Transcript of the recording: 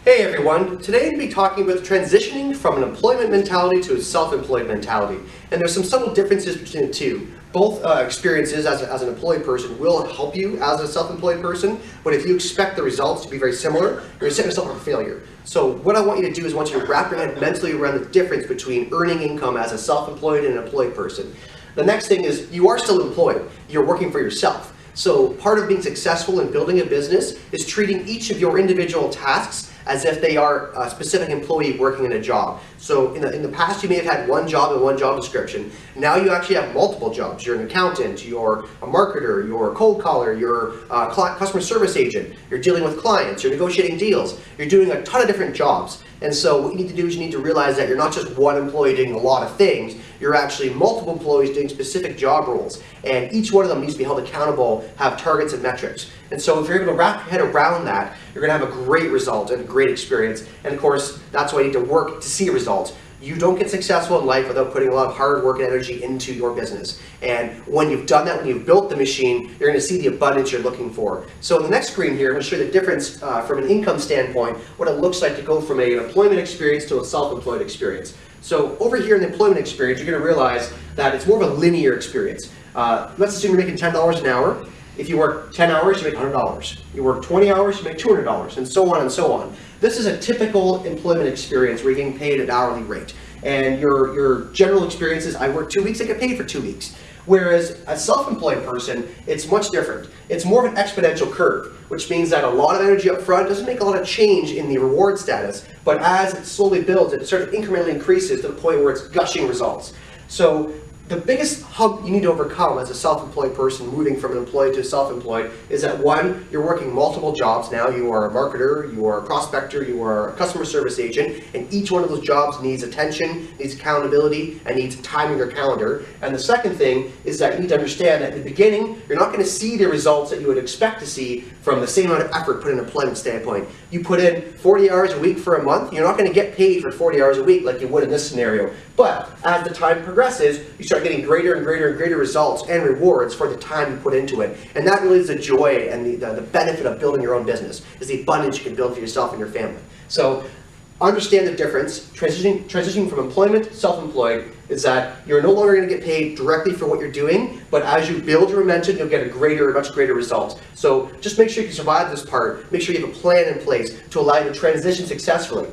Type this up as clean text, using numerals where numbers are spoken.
Hey everyone, today I'm going to be talking about transitioning from an employment mentality to a self-employed mentality. And there's some subtle differences between the two. Both experiences as an employed person will help you as a self-employed person, but if you expect the results to be very similar, you're going to set yourself up for failure. So what I want you to do is I want you to wrap your head mentally around the difference between earning income as a self-employed and an employed person. The next thing is you are still employed, you're working for yourself. So part of being successful in building a business is treating each of your individual tasks as if they are a specific employee working in a job. So in the past you may have had one job and one job description. Now you actually have multiple jobs. You're an accountant, you're a marketer, you're a cold caller, you're a customer service agent, you're dealing with clients, you're negotiating deals, you're doing a ton of different jobs. And so what you need to do is you need to realize that you're not just one employee doing a lot of things, you're actually multiple employees doing specific job roles. And each one of them needs to be held accountable, have targets and metrics. And so if you're able to wrap your head around that, you're going to have a great result and a great experience. And of course, that's why you need to work to see results. You don't get successful in life without putting a lot of hard work and energy into your business. And when you've done that, when you've built the machine, you're going to see the abundance you're looking for. So in the next screen here, I'm going to show you the difference from an income standpoint, what it looks like to go from an employment experience to a self-employed experience. So over here in the employment experience, you're going to realize that it's more of a linear experience. Let's assume you're making $10 an hour. If you work 10 hours, you make $100. You work 20 hours, you make $200, and so on and so on. This is a typical employment experience where you're getting paid at an hourly rate. And your general experience is, I work 2 weeks, I get paid for 2 weeks. Whereas a self-employed person, it's much different. It's more of an exponential curve, which means that a lot of energy up front doesn't make a lot of change in the reward status, but as it slowly builds, it sort of incrementally increases to the point where it's gushing results. So the biggest hump you need to overcome as a self-employed person moving from an employed to self-employed is that one, you're working multiple jobs now. You are a marketer, you are a prospector, you are a customer service agent, and each one of those jobs needs attention, needs accountability, and needs time in your calendar. And the second thing is that you need to understand that at the beginning, you're not going to see the results that you would expect to see from the same amount of effort put in an employment standpoint. You put in 40 hours a week for a month, you're not going to get paid for 40 hours a week like you would in this scenario. But as the time progresses, you start getting greater and greater and greater results and rewards for the time you put into it. And that really is the joy and the benefit of building your own business, is the abundance you can build for yourself and your family. So understand the difference. Transitioning from employment to self-employed is that you're no longer going to get paid directly for what you're doing, but as you build your momentum, you'll get a much greater result. So just make sure you can survive this part. Make sure you have a plan in place to allow you to transition successfully.